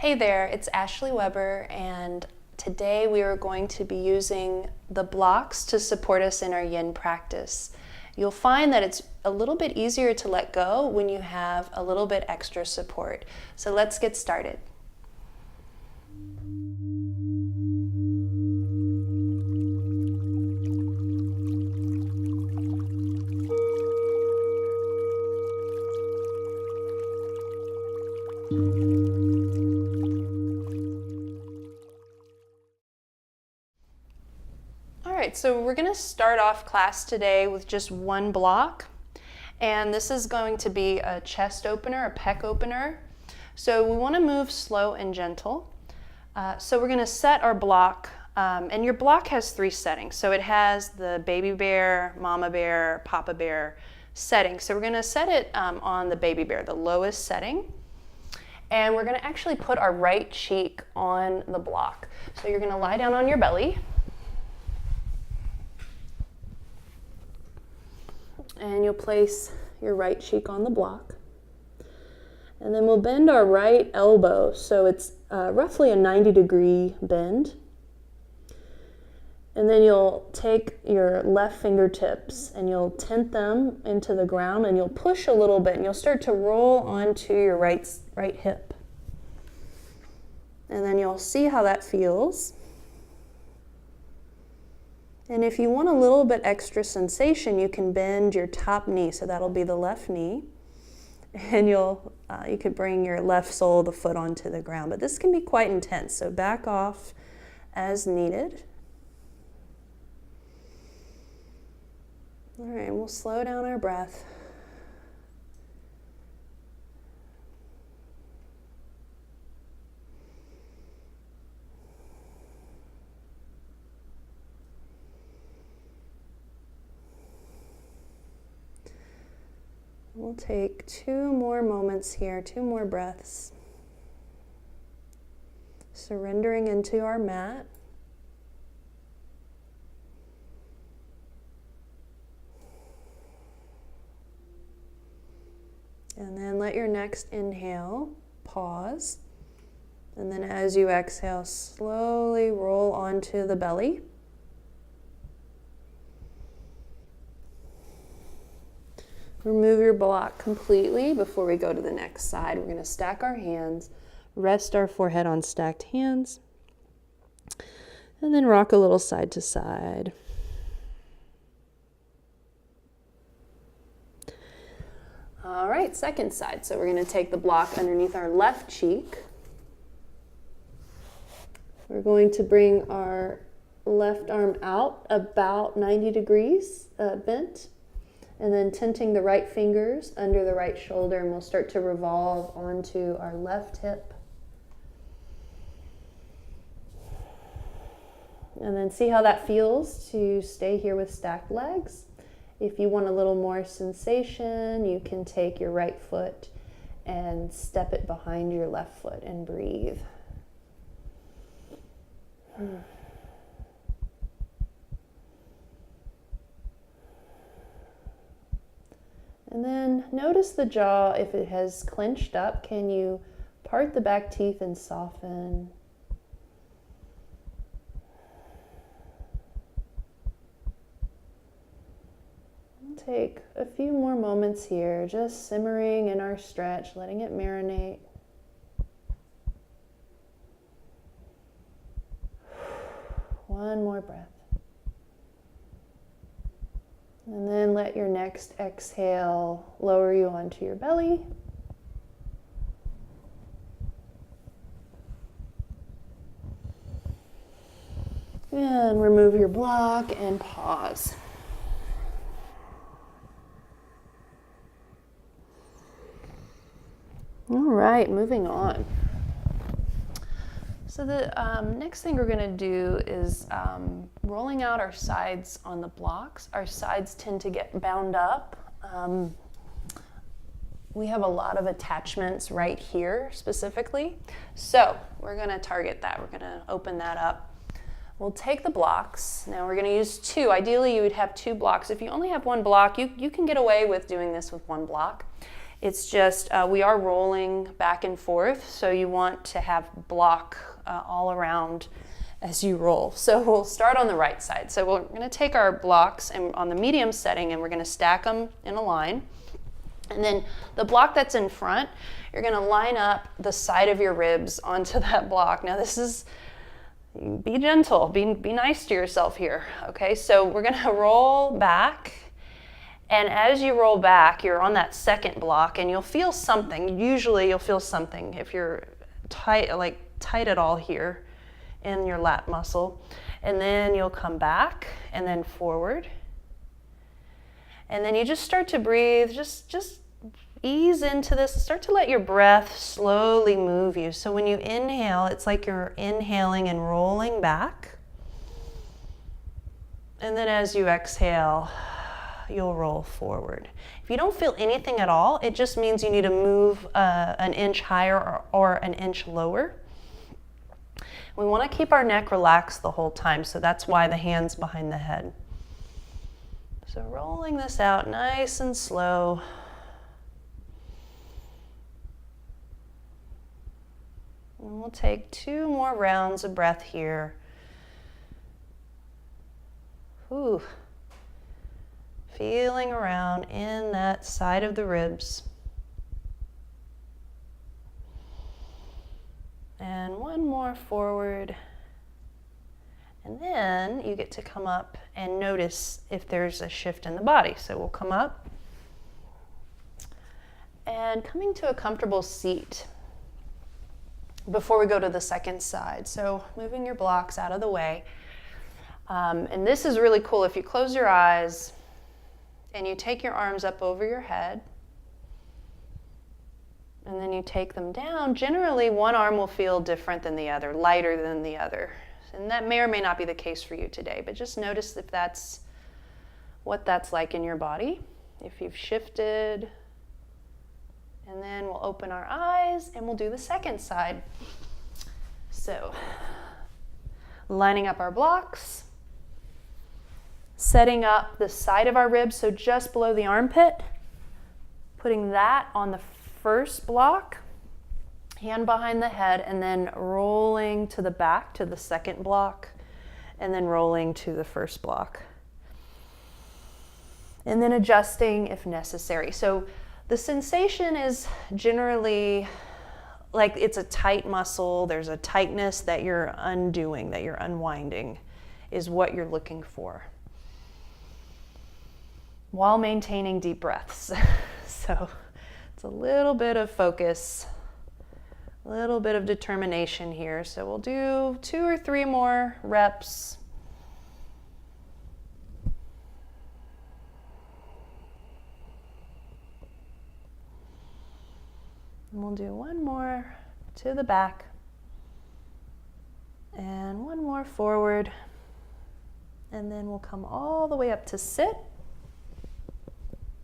Hey there, it's Ashley Weber, and today we are going to be using the blocks to support us in our yin practice. You'll find that it's a little bit easier to let go when you have a little bit extra support. So let's get started. So we're going to start off class today with just one block, and this is going to be a chest opener, a pec opener. So we want to move slow and gentle. So we're going to set our block, and your block has 3 settings. So it has the baby bear, mama bear, papa bear setting. So we're going to set it on the baby bear, the lowest setting. And we're going to actually put our right cheek on the block. So you're going to lie down on your belly. And you'll place your right cheek on the block. And then we'll bend our right elbow, so it's roughly a 90-degree bend. And then you'll take your left fingertips and you'll tent them into the ground, and you'll push a little bit, and you'll start to roll onto your right hip. And then you'll see how that feels. And if you want a little bit extra sensation, you can bend your top knee, so that'll be the left knee. And you could bring your left sole of the foot onto the ground. But this can be quite intense, so back off as needed. All right, we'll slow down our breath. We'll take 2 more moments here, 2 more breaths. Surrendering into our mat. And then let your next inhale pause. And then as you exhale, slowly roll onto the belly. Remove your block completely before we go to the next side. We're going to stack our hands, rest our forehead on stacked hands, and then rock a little side to side. All right, second side. So we're going to take the block underneath our left cheek. We're going to bring our left arm out about 90 degrees bent. And then tenting the right fingers under the right shoulder, and we'll start to revolve onto our left hip. And then see how that feels to stay here with stacked legs. If you want a little more sensation, you can take your right foot and step it behind your left foot and breathe. And then notice the jaw, if it has clenched up, can you part the back teeth and soften? We'll take a few more moments here, just simmering in our stretch, letting it marinate. One more breath. And then let your next exhale lower you onto your belly. And remove your block and pause. All right, moving on. So the next thing we're going to do is rolling out our sides on the blocks. Our sides tend to get bound up. We have a lot of attachments right here specifically. So we're going to target that. We're going to open that up. We'll take the blocks. Now we're going to use 2. Ideally, you would have 2 blocks. If you only have 1 block, you can get away with doing this with 1 block. It's just, we are rolling back and forth, so you want to have block all around as you roll. So we'll start on the right side. So we're going to take our blocks and on the medium setting, and we're going to stack them in a line. And then the block that's in front, you're going to line up the side of your ribs onto that block. Now this is, be gentle, be nice to yourself here. Okay, so we're going to roll back. And as you roll back, you're on that second block, and you'll feel something. Usually you'll feel something if you're tight at all here in your lat muscle. And then you'll come back and then forward. And then you just start to breathe, just ease into this. Start to let your breath slowly move you. So when you inhale, it's like you're inhaling and rolling back. And then as you exhale, you'll roll forward. If you don't feel anything at all, it just means you need to move an inch higher or an inch lower. We want to keep our neck relaxed the whole time, so that's why the hand's behind the head. So rolling this out nice and slow. And we'll take 2 more rounds of breath here. Ooh. Feeling around in that side of the ribs. And 1 more forward. And then you get to come up and notice if there's a shift in the body. So we'll come up and coming to a comfortable seat before we go to the second side. So moving your blocks out of the way. And this is really cool. If you close your eyes and you take your arms up over your head, and then you take them down, generally one arm will feel different than the other, lighter than the other. And that may or may not be the case for you today, but just notice if that's what that's like in your body, if you've shifted. And then we'll open our eyes and we'll do the second side. So, lining up our blocks, setting up the side of our ribs, so just below the armpit, putting that on the first block, hand behind the head, and then rolling to the back to the second block, and then rolling to the first block. And then adjusting if necessary. So the sensation is generally like it's a tight muscle, there's a tightness that you're undoing, that you're unwinding, is what you're looking for, while maintaining deep breaths. So it's a little bit of focus, a little bit of determination here. So we'll do 2 or 3 more reps. And we'll do 1 more to the back and 1 more forward. And then we'll come all the way up to sit.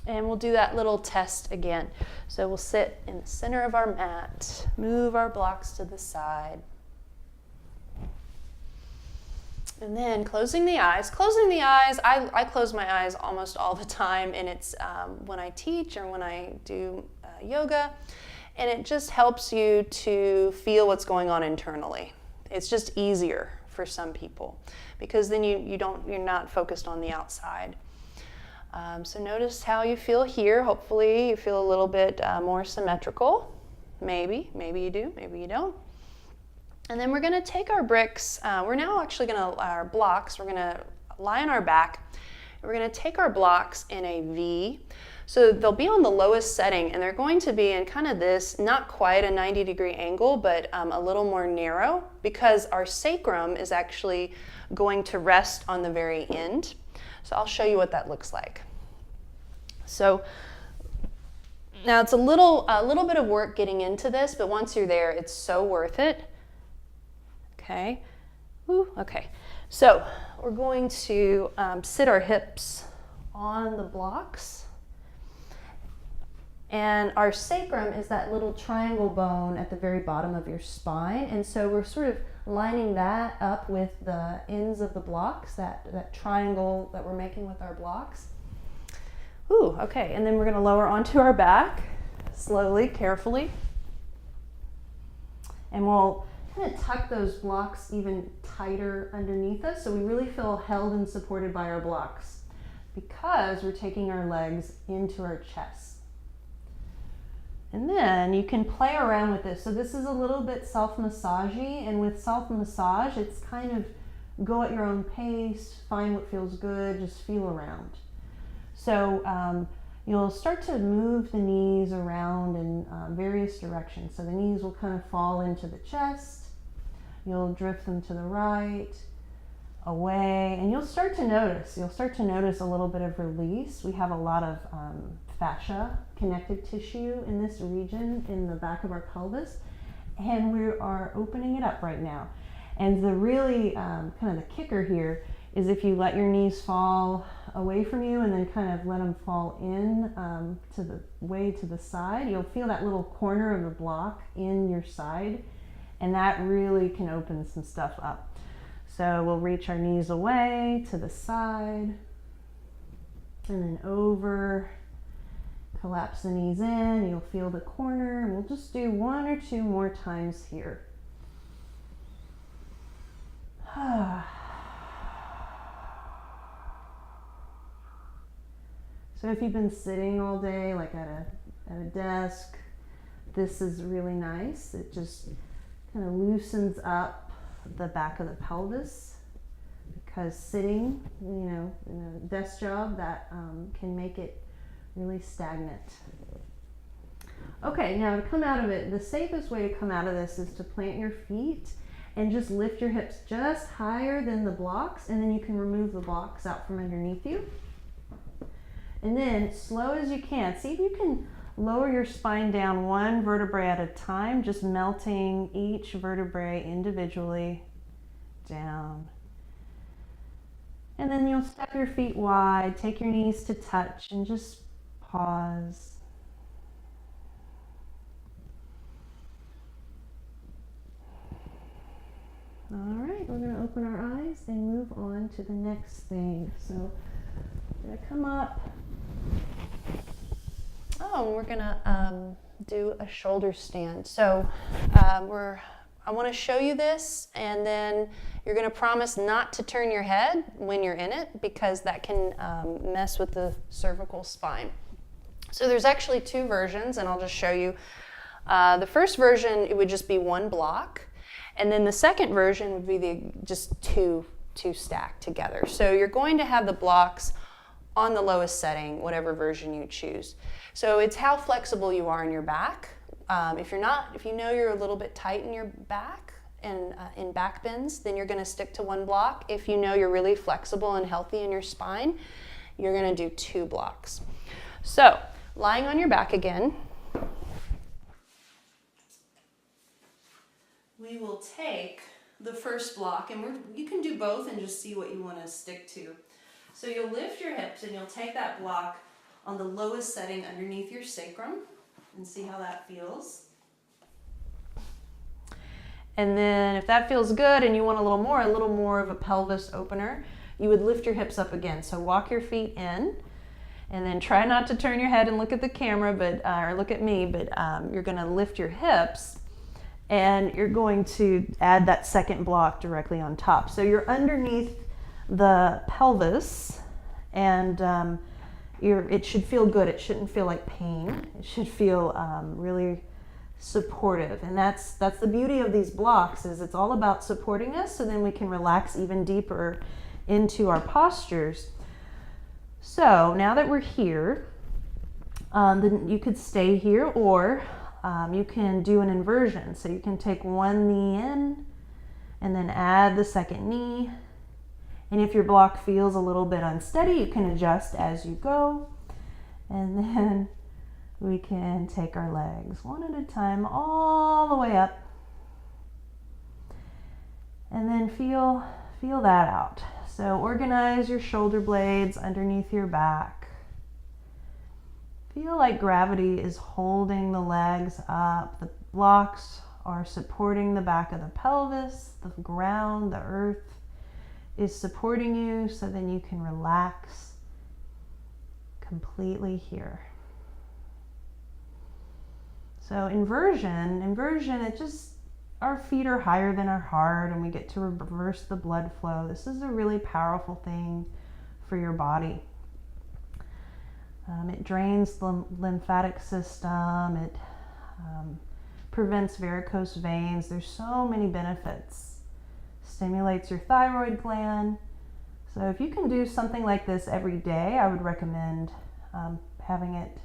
And we'll do that little test again. So we'll sit in the center of our mat, move our blocks to the side. And then closing the eyes. Closing the eyes, I close my eyes almost all the time, and it's when I teach or when I do yoga, and it just helps you to feel what's going on internally. It's just easier for some people because then you're not focused on the outside. So notice how you feel here. Hopefully you feel a little bit more symmetrical. Maybe you do, maybe you don't. And then we're going to take our bricks. We're now actually our blocks, we're going to lie on our back. We're going to take our blocks in a V. So they'll be on the lowest setting, and they're going to be in kind of this, not quite a 90-degree angle, but a little more narrow, because our sacrum is actually going to rest on the very end. So I'll show you what that looks like. So now it's a little bit of work getting into this, but once you're there, it's so worth it. Okay. Woo. Okay. So we're going to sit our hips on the blocks. And our sacrum is that little triangle bone at the very bottom of your spine. And so we're sort of lining that up with the ends of the blocks, that triangle that we're making with our blocks. Ooh, okay. And then we're going to lower onto our back. slowly, carefully. And we'll kind of tuck those blocks even tighter underneath us so we really feel held and supported by our blocks because we're taking our legs into our chest. And then you can play around with this. So this is a little bit self-massagey, and with self-massage, it's kind of go at your own pace, find what feels good, just feel around. So you'll start to move the knees around in various directions. So the knees will kind of fall into the chest. You'll drift them to the right, away, and you'll start to notice a little bit of release. We have a lot of fascia, connective tissue in this region in the back of our pelvis, and we are opening it up right now. And the really kind of the kicker here is if you let your knees fall away from you and then kind of let them fall in to the way to the side, you'll feel that little corner of the block in your side, and that really can open some stuff up. So we'll reach our knees away to the side and then over, collapse the knees in, you'll feel the corner, and we'll just do 1 or 2 more times here. So if you've been sitting all day, like at a desk, this is really nice. It just kind of loosens up the back of the pelvis, because sitting, in a desk job, that can make it really stagnant. Okay, now to come out of it, the safest way to come out of this is to plant your feet and just lift your hips just higher than the blocks, and then you can remove the blocks out from underneath you. And then, slow as you can, see if you can lower your spine down 1 vertebrae at a time, just melting each vertebrae individually down. And then you'll step your feet wide, take your knees to touch, and just pause. All right, we're going to open our eyes and move on to the next thing. So we're going to come up. Oh, we're going to do a shoulder stand. So I want to show you this, and then you're going to promise not to turn your head when you're in it, because that can mess with the cervical spine. So there's actually 2 versions, and I'll just show you. The first version, it would just be 1 block. And then the second version would be just two stacked together. So you're going to have the blocks on the lowest setting, whatever version you choose. So it's how flexible you are in your back. If you know you're a little bit tight in your back and in back bends, then you're going to stick to 1 block. If you know you're really flexible and healthy in your spine, you're going to do 2 blocks. So lying on your back again, we will take the first block, and you can do both and just see what you want to stick to. So you'll lift your hips and you'll take that block on the lowest setting underneath your sacrum and see how that feels. And then if that feels good and you want a little more of a pelvis opener, you would lift your hips up again. So walk your feet in, and then try not to turn your head and look at the camera, or look at me, but you're going to lift your hips, and you're going to add that second block directly on top. So you're underneath the pelvis, and it should feel good. It shouldn't feel like pain. It should feel really supportive. And that's the beauty of these blocks, is it's all about supporting us, so then we can relax even deeper into our postures. So now that we're here, then you could stay here, or you can do an inversion. So you can take 1 knee in and then add the second knee. And if your block feels a little bit unsteady, you can adjust as you go. And then we can take our legs 1 at a time all the way up. And then feel that out. So organize your shoulder blades underneath your back. Feel like gravity is holding the legs up. The blocks are supporting the back of the pelvis. The ground, the earth is supporting you, so then you can relax completely here. So inversion, it just, our feet are higher than our heart and we get to reverse the blood flow. This is a really powerful thing for your body. It drains the lymphatic system. It prevents varicose veins. There's so many benefits. Stimulates your thyroid gland. So if you can do something like this every day, I would recommend having it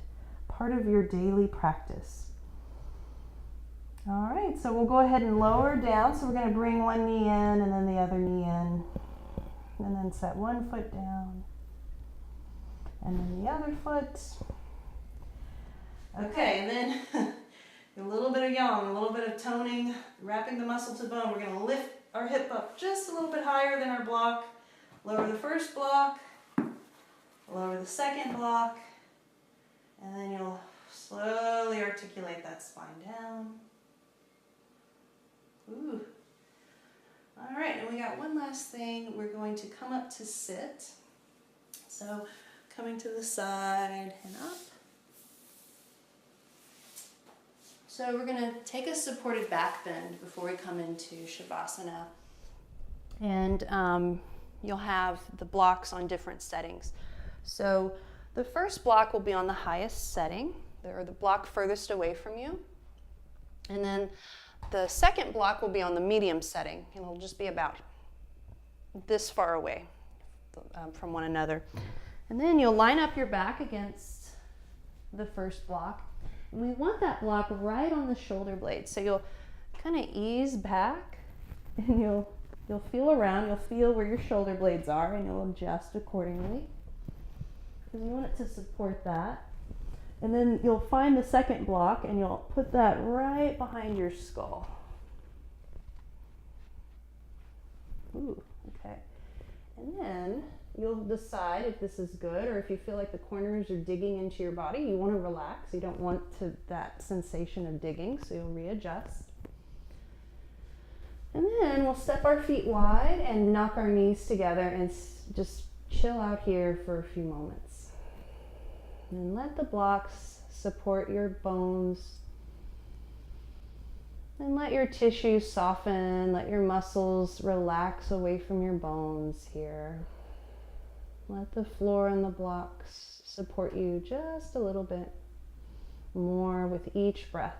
part of your daily practice. All right, so we'll go ahead and lower down. So we're going to bring one knee in and then the other knee in, and then set one foot down and then the other foot. Okay, and then a little bit of yang, a little bit of toning, wrapping the muscle to bone. We're going to lift our hip up just a little bit higher than our block. Lower the first block, lower the second block, and then you'll slowly articulate that spine down. Ooh. All right, and we got one last thing. We're going to come up to sit. So coming to the side and up. So we're going to take a supported back bend before we come into Shavasana. And you'll have the blocks on different settings. So the first block will be on the highest setting, or the block furthest away from you. And then the second block will be on the medium setting. It'll just be about this far away from one another. And then you'll line up your back against the first block. And we want that block right on the shoulder blade. So you'll kind of ease back and you'll feel around, you'll feel where your shoulder blades are, and you'll adjust accordingly. Because you want it to support that. And then you'll find the second block and you'll put that right behind your skull. Ooh, okay. And then you'll decide if this is good, or if you feel like the corners are digging into your body, you want to relax. You don't want that sensation of digging, so you'll readjust. And then we'll step our feet wide and knock our knees together and just chill out here for a few moments. And let the blocks support your bones. And let your tissues soften, let your muscles relax away from your bones here. Let the floor and the blocks support you just a little bit more with each breath.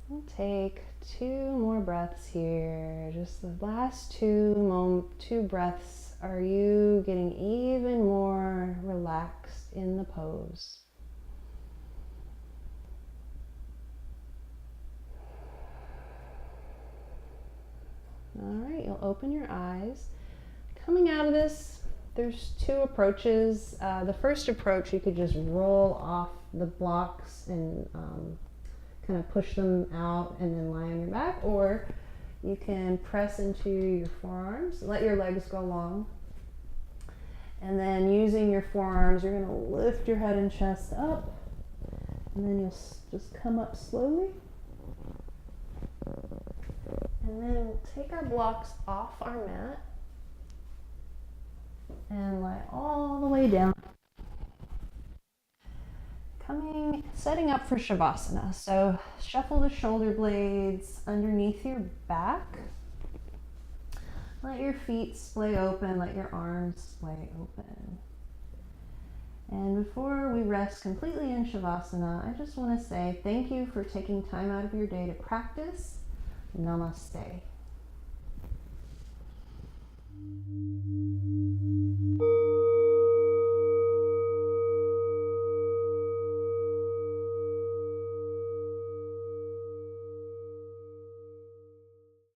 We'll take 2 more breaths here. Just the last 2 breaths. Are you getting even more relaxed in the pose? All right, you'll open your eyes. Coming out of this, there's 2 approaches. The first approach, you could just roll off the blocks and kind of push them out and then lie on your back, or you can press into your forearms, let your legs go long, and then using your forearms, you're going to lift your head and chest up, and then you'll just come up slowly, and then we'll take our blocks off our mat and lie all the way down. Setting up for Shavasana. So shuffle the shoulder blades underneath your back. Let your feet splay open, let your arms splay open. And before we rest completely in Shavasana, I just want to say thank you for taking time out of your day to practice. Namaste.